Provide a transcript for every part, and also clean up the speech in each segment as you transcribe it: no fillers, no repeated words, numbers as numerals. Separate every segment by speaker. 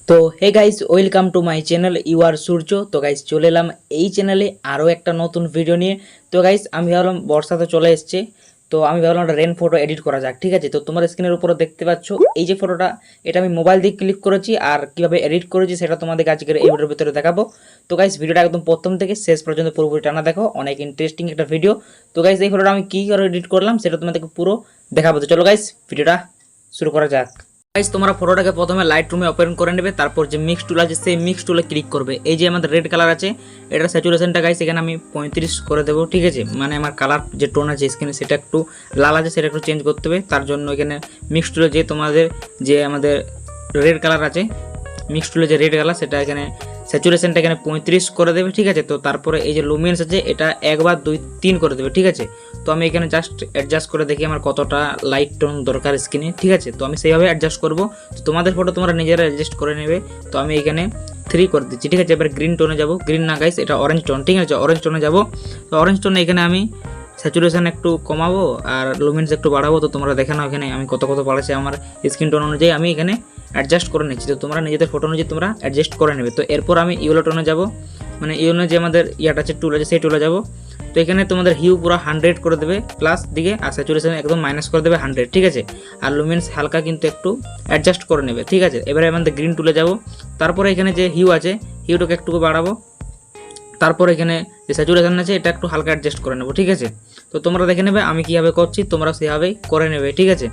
Speaker 1: তো hey guys, welcome to my channel you are Surya. তো guys, চলে এলাম এই চ্যানেলে আরও একটা নতুন ভিডিও নিয়ে। তো গাইস, আমি ভাবলাম বর্ষা তো চলে এসছে, তো আমি ভাবলাম একটা রেন ফটো এডিট করা যাক। ঠিক আছে, তো তোমার স্ক্রিনের উপরে দেখতে পাচ্ছ এই যে ফটোটা, এটা আমি মোবাইল দিয়ে ক্লিক করেছি, আর কীভাবে এডিট করেছি সেটা তোমাদের আজকের এই ভিডিওর ভিতরে দেখাবো। তো গাইস, ভিডিওটা একদম প্রথম থেকে শেষ পর্যন্ত পুরোপুরি টানা দেখো, অনেক ইন্টারেস্টিং একটা ভিডিও। তো গাইস, এই ফটোটা আমি কী করে এডিট করলাম সেটা তোমাদেরকে পুরো দেখাবো। তো চলো গাইস, ভিডিওটা শুরু করা যাক। গাইস, তোমরা ফটোটাকে প্রথমে লাইট রুমে ওপেন করে নেবে, তারপর যে মিক্স টুল আছে সেই মিক্স টুলে ক্লিক করবে। এই যে আমাদের রেড কালার আছে, এটার স্যাচুরেশনটা গাইস এখানে আমি 35 করে দেবো। ঠিক আছে, মানে আমার কালার যে টোন আছে স্ক্রিনে সেটা একটু লাল আছে, সেটা একটু চেঞ্জ করতে হবে। তার জন্য এখানে মিক্স টুলে যে তোমাদের যে আমাদের রেড কালার আছে, মিক্স টুলে যে রেড কালার সেটা এখানে স্যাচুরেশনটা এখানে 35 করে দেবে। ঠিক আছে, তো তারপরে এই যে লুমিনেন্স আছে এটা 1 বা 2 3 করে দেবে। ঠিক আছে, তো আমি এখানে জাস্ট অ্যাডজাস্ট করে দেখি আমার কতটা লাইট টোন দরকার স্ক্রিনে। ঠিক আছে, তো আমি সেইভাবে অ্যাডজাস্ট করব। তো তোমাদের ফটো তোমরা নিজেরা অ্যাডজাস্ট করে নেবে। তো আমি এখানে 3 করে দিচ্ছি। ঠিক আছে, এবার গ্রিন টোনে যাব। গ্রিন না গাইস, এটা অরেঞ্জ টোন। ঠিক আছে, অরেঞ্জ টোনে যাব। তো অরেঞ্জ টোনে এখানে আমি স্যাচুরেশন একটু কমাবো আর লুমিনেন্স একটু বাড়াবো। তো তোমরা দেখে নাও এখানে আমি কত বাড়াচ্ছি আমার স্ক্রিন টোন অনুযায়ী আমি এখানে অ্যাডজাস্ট করে নিচ্ছি। তো তোমরা নিজেদের ফটো অনুযায়ী তোমরা অ্যাডজাস্ট করে নেবে। তো এরপর আমি ইয়েলো টোনে যাব, মানে ইয়েলো যে আমাদের ইয়াটা আছে টুল আছে সেই টুলে যাব। তো এখানে তোমাদের হিউ পুরো 100 করে দেবে প্লাস দিকে, আর স্যাচুরেশন একদম মাইনাস করে দেবে 100। ঠিক আছে, আর লুমিনেন্স হালকা কিন্তু একটু অ্যাডজাস্ট করে নেবে। ঠিক আছে, এবারে আমাদের গ্রিন টুলে যাব। তারপরে এখানে যে হিউ আছে হিউটাকে একটু বাড়াবো। তারপর এখানে যে স্যাচুরেশন আছে এটা একটু হালকা অ্যাডজাস্ট করে নেবো। ঠিক আছে, তো তোমরা দেখে নেবে আমি কীভাবে করছি, তোমরা সেভাবেই করে নেবে। ঠিক আছে,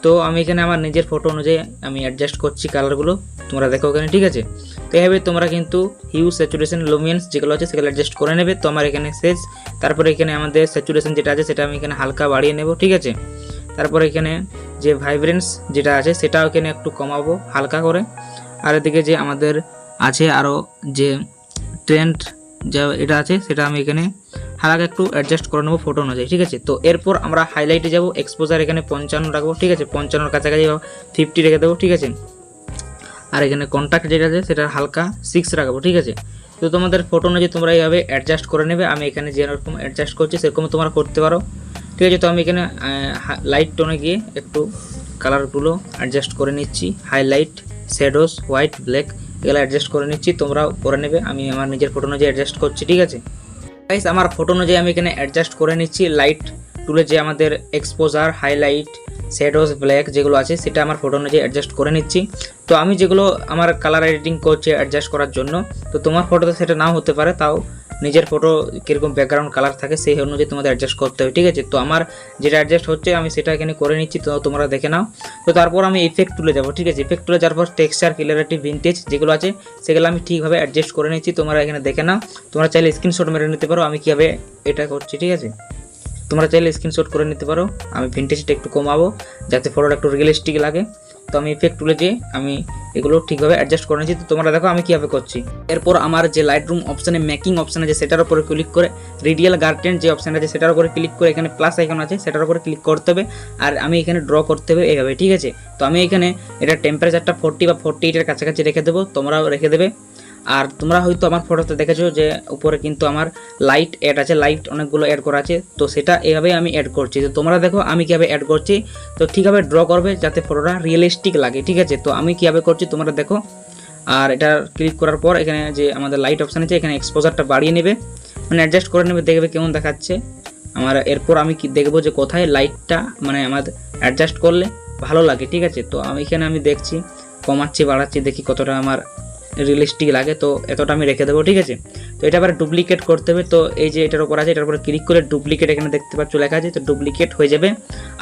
Speaker 1: তো আমি এখানে আমার নিজের ফটো অনুযায়ী আমি অ্যাডজাস্ট করছি কালারগুলো, তোমরা দেখো এখানে। ঠিক আছে, তো এইভাবে তোমরা কিন্তু হিউ স্যাচুরেশন লুমিনেন্স যেগুলো আছে সেগুলো অ্যাডজাস্ট করে নেবে। তো আমার এখানে শেষ। তারপরে এখানে আমাদের স্যাচুরেশন যেটা আছে সেটা আমি এখানে হালকা বাড়িয়ে নেব। ঠিক আছে, তারপরে এখানে যে ভাইব্রেন্স যেটা আছে সেটাও এখানে একটু কমাবো হালকা করে। আর এদিকে যে আমাদের আছে আরও যে ট্রেন্ড যা এটা আছে সেটা আমি এখানে হালকা একটু অ্যাডজাস্ট করে নেবো ফটো অনুযায়ী। ঠিক আছে, তো এরপর আমরা হাইলাইটে যাব। এক্সপোজার এখানে 55 রাখবো। ঠিক আছে, 55-এর কাছাকাছি 50 রেখে দেবো। ঠিক আছে, আর এখানে কন্ট্যাক্ট যেটা আছে সেটা হালকা 6 রাখবো। ঠিক আছে, তো তোমাদের ফটো অনুযায়ী তোমরা এইভাবে অ্যাডজাস্ট করে নেবে। আমি এখানে যেরকম অ্যাডজাস্ট করছি সেরকম তোমরা করতে পারো। ঠিক আছে, তো আমি এখানে লাইট টোনে গিয়ে একটু কালারগুলো অ্যাডজাস্ট করে নিচ্ছি। হাইলাইট, শ্যাডোস, হোয়াইট, ব্ল্যাক এগুলো অ্যাডজাস্ট করে নিচ্ছি, তোমরাও করে নেবে। আমি আমার নিজের ফটো অনুযায়ী অ্যাডজাস্ট করছি। ঠিক আছে গাইস, আমার ফটো অনুযায়ী আমি এখানে অ্যাডজাস্ট করে নিচ্ছি। লাইট টুলে যে আমাদের এক্সপোজার, হাইলাইট, শ্যাডোস, ব্ল্যাক যেগুলো আছে সেটা আমার ফটো অনুযায়ী অ্যাডজাস্ট করে নিচ্ছি। তো আমি যেগুলো আমার কালার এডিটিং করছি অ্যাডজাস্ট করার জন্য, তো তোমার ফটোতে সেটা নাও হতে পারে, তাও নিজের ফটো কীরকম ব্যাকগ্রাউন্ড কালার থাকে সেই অনুযায়ী তোমাদের অ্যাডজাস্ট করতে হবে। ঠিক আছে, তো আমার যেটা অ্যাডজাস্ট হচ্ছে আমি সেটা এখানে করে নিচ্ছি, তো তোমরা দেখে নাও। তো তারপর আমি ইফেক্ট তুলে যাবো। ঠিক আছে, ইফেক্ট তুলে যাওয়ার পর টেক্সচার, ক্লিয়ারিটি, ভিনটেজ যেগুলো আছে সেগুলো আমি ঠিকভাবে অ্যাডজাস্ট করে নিচ্ছি, তোমরা এখানে দেখে নাও। তোমরা চাইলে স্ক্রিনশট মেরে নিতে পারো আমি কীভাবে এটা করছি। ঠিক আছে, তোমরা চাইলে স্ক্রিনশট করে নিতে পারো। আমি ভিনটেজটা একটু কমাবো যাতে ফটোটা একটু রিয়েলিস্টিক লাগে। তো আমি ইফেক্ট তুলে যেয়ে আমি এগুলো ঠিকভাবে অ্যাডজাস্ট করে নিচ্ছি, তো তোমরা দেখো আমি কীভাবে করছি। এরপর আমার যে লাইটরুম অপশানে মেকিং অপশান আছে সেটার উপরে ক্লিক করে রিডিয়াল গার্ডেন যে অপশান আছে সেটার উপরে ক্লিক করে এখানে প্লাস আইকন আছে সেটার উপরে ক্লিক করতে হবে, আর আমি এখানে ড্র করতে হবে এইভাবে। ঠিক আছে, তো আমি এখানে এটা টেম্পারেচারটা 40 বা 48-এর কাছাকাছি রেখে দেবো, তোমরাও রেখে দেবে। আর তোমরা হয়তো আমার ফটোতে দেখেছো যে উপরে কিন্তু আমার লাইট অ্যাড আছে, লাইট অনেকগুলো অ্যাড করা আছে, তো সেটা এভাবেই আমি অ্যাড করছি। তো তোমরা দেখো আমি কীভাবে অ্যাড করছি, তো ঠিকভাবে ড্র করবে যাতে ফটোটা রিয়েলিস্টিক লাগে। ঠিক আছে, তো আমি কীভাবে করছি তোমরা দেখো। আর এটা ক্লিক করার পর এখানে যে আমাদের লাইট অপশান আছে এখানে এক্সপোজারটা বাড়িয়ে নেবে, মানে অ্যাডজাস্ট করে নেবে, দেখবে কেমন দেখাচ্ছে আমার। এরপর আমি কি দেখবো যে কোথায় লাইটটা মানে আমাদের অ্যাডজাস্ট করলে ভালো লাগে। ঠিক আছে, তো আমি এখানে আমি দেখছি, কমাচ্ছি, বাড়াচ্ছি, দেখি কতটা আমার রিয়েলিস্টিক লাগে, তো এতটা আমি রেখে দেবো। ঠিক আছে, তো এটা আবার ডুপ্লিকেট করতে হবে। তো এই যে এটার উপর আছে এটার উপরে ক্লিক করে ডুপ্লিকেট এখানে দেখতে পাচ্ছ লেখা আছে, তো ডুপ্লিকেট হয়ে যাবে।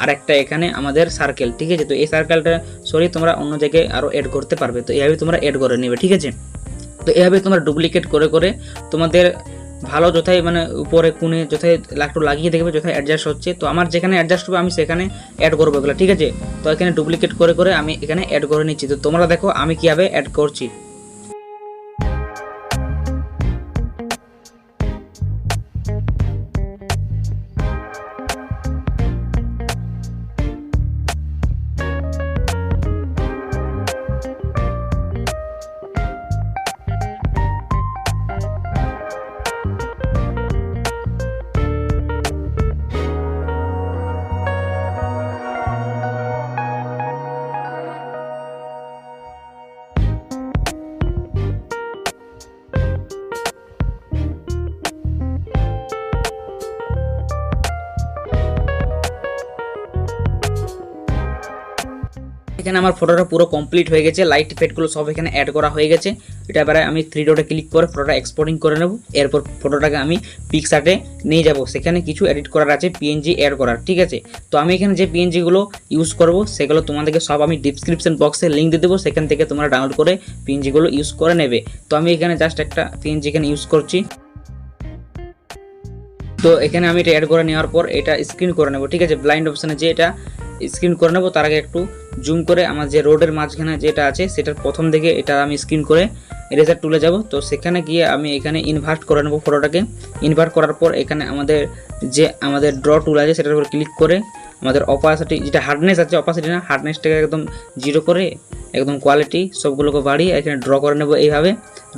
Speaker 1: আর একটা এখানে আমাদের সার্কেল। ঠিক আছে, তো এই সার্কেলটা সরিয়ে তোমরা অন্য জায়গায় আরও অ্যাড করতে পারবে, তো এইভাবে তোমরা অ্যাড করে নেবে। ঠিক আছে, তো এইভাবে তোমরা ডুপ্লিকেট করে করে তোমাদের ভালো যথায় মানে উপরে কোণে যথায় একটু লাগিয়ে দেখবে যথায় অ্যাডজাস্ট হচ্ছে। তো আমার যেখানে অ্যাডজাস্ট হবে আমি সেখানে অ্যাড করবো এগুলো। ঠিক আছে, তো এখানে ডুপ্লিকেট করে করে আমি এখানে অ্যাড করে নিচ্ছি, তো তোমরা দেখো আমি কীভাবে অ্যাড করছি। এখানে আমার ফটোটা পুরো কমপ্লিট হয়ে গেছে, লাইট ইফেক্টগুলো সব এখানে অ্যাড করা হয়ে গেছে। এটা এবারে আমি 3 ডটে ক্লিক করে ফটোটা এক্সপোর্টিং করে নেব। এরপর ফটোটাকে আমি পিক্সআর্টে নিয়ে যাব, সেখানে কিছু এডিট করার আছে, পিএনজি অ্যাড করার, ঠিক আছে। তো আমি এখানে যে পিএনজিগুলো ইউজ করব সেগুলো তোমাদেরকে সব আমি ডিসক্রিপশন বক্সে লিঙ্ক দিয়ে দেবো, সেখান থেকে তোমরা ডাউনলোড করে পিএনজিগুলো ইউজ করে নেবে। তো আমি এখানে জাস্ট একটা পিএনজি এখানে ইউজ করছি। তো এখানে আমি এটা অ্যাড করে নেওয়ার পর এটা স্ক্রিন করে নেব, ঠিক আছে। ব্লাইন্ড অপশানে যে এটা স্ক্রিন করে নেব, তার আগে একটু জুম করে আমার যে রোডের মাঝখানে যেটা আছে সেটার প্রথম দিকে এটা আমি স্ক্রিন করে এরেজার টুলে যাব। তো সেখানে গিয়ে আমি এখানে ইনভার্ট করে নেব ফটোটাকে। ইনভার্ট করার পর এখানে আমাদের ড্র টুল আছে সেটার উপর ক্লিক করে আমাদের অপাসিটি যেটা হার্ডনেস আছে, অপাসিটি না হার্ডনেসটাকে একদম 0 করে একদম কোয়ালিটি সবগুলোকে বাড়িয়ে এখানে ড্র করে নেব। এইভাবে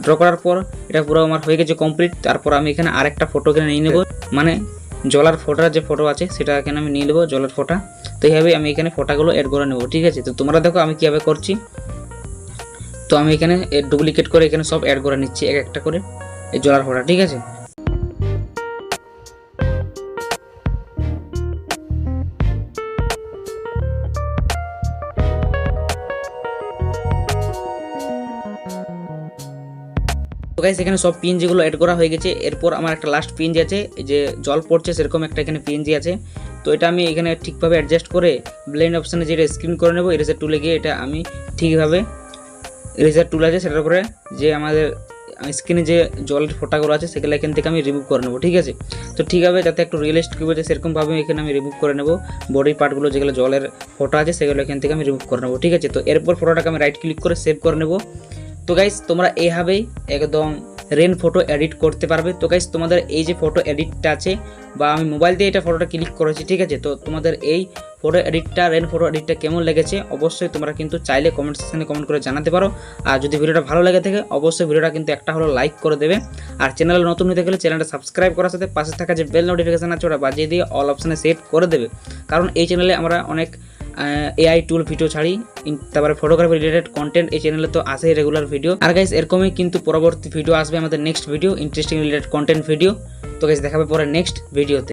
Speaker 1: ড্র করার পর এটা পুরো আমার হয়ে গেছে কমপ্লিট। তারপর আমি এখানে আরেকটা ফটো এখানে নিয়ে নেব, মানে জলার ফোটার যে ফটো আছে সেটা এখানে আমি নিয়ে নেবো, জলের ফোটা। তো এইভাবে আমি এখানে ফোটাগুলো অ্যাড করে নেবো, ঠিক আছে। তো তোমরা দেখো আমি কীভাবে করছি। তো আমি এখানে ডুপ্লিকেট করে এখানে সব অ্যাড করে নিচ্ছি এক একটা করে এই জলার ফোটা, ঠিক আছে। তো গাইস এখানে সব পিএনজিগুলো অ্যাড করা হয়ে গেছে। এরপর আমার একটা লাস্ট পিএনজি আছে, যে জল পড়ছে সেরকম একটা এখানে পিএনজি আছে। তো এটা আমি এখানে ঠিকভাবে অ্যাডজাস্ট করে ব্লেন্ড অপশানে যেটা স্ক্রিন করে নেবো, ইরেজার টুলে গিয়ে এটা আমি ঠিকভাবে ইরেজার টুল আছে সেটার উপরে যে আমাদের স্ক্রিনে যে জলের ফোঁটাগুলো আছে সেগুলো এখান থেকে আমি রিমুভ করে নেবো, ঠিক আছে। তো ঠিকভাবে যাতে একটু রিয়েলিস্টিক হবে সেরকমভাবে এখানে আমি রিমুভ করে নেবো বডি পার্টগুলো, যেগুলো জলের ফোঁটা আছে সেগুলো এখান থেকে আমি রিমুভ করে নেবো, ঠিক আছে। তো এরপর ফটোটাকে আমি রাইট ক্লিক করে সেভ করে নেবো। তো গাইস তোমরা এইভাবেই একদম রেন ফটো এডিট করতে পারবে। তো গাইস তোমাদের এই যে ফটো এডিটটা আছে, বা আমি মোবাইল দিয়ে এটা ফটোটা ক্লিক করেছি, ঠিক আছে। তো তোমাদের এই ফটো এডিটটা, রেন ফটো এডিটটা কেমন লেগেছে অবশ্যই তোমরা কিন্তু চাইলে কমেন্ট সেকশনে কমেন্ট করে জানাতে পারো। আর যদি ভিডিওটা ভালো লেগে থাকে অবশ্যই ভিডিওটা কিন্তু একটা হলো লাইক করে দেবে। আর চ্যানেলে নতুন হতে গেলে চ্যানেলটা সাবস্ক্রাইব করার সাথে পাশে থাকা যে বেল নোটিফিকেশান আছে ওটা বাজিয়ে দিয়ে অল অপশানে সেট করে দেবে, কারণ এই চ্যানেলে আমরা অনেক এআই টুল ভিডিও ছাড়ি, তারপরে ফটোগ্রাফি রিলেটেড কন্টেন্ট এই চ্যানেলে তো আসেই রেগুলার ভিডিও। আর গাইস এরকমই কিন্তু পরবর্তী ভিডিও আসবে আমাদের next video, interesting related content video. তো গাইস দেখাবে পরে নেক্সট ভিডিওতে।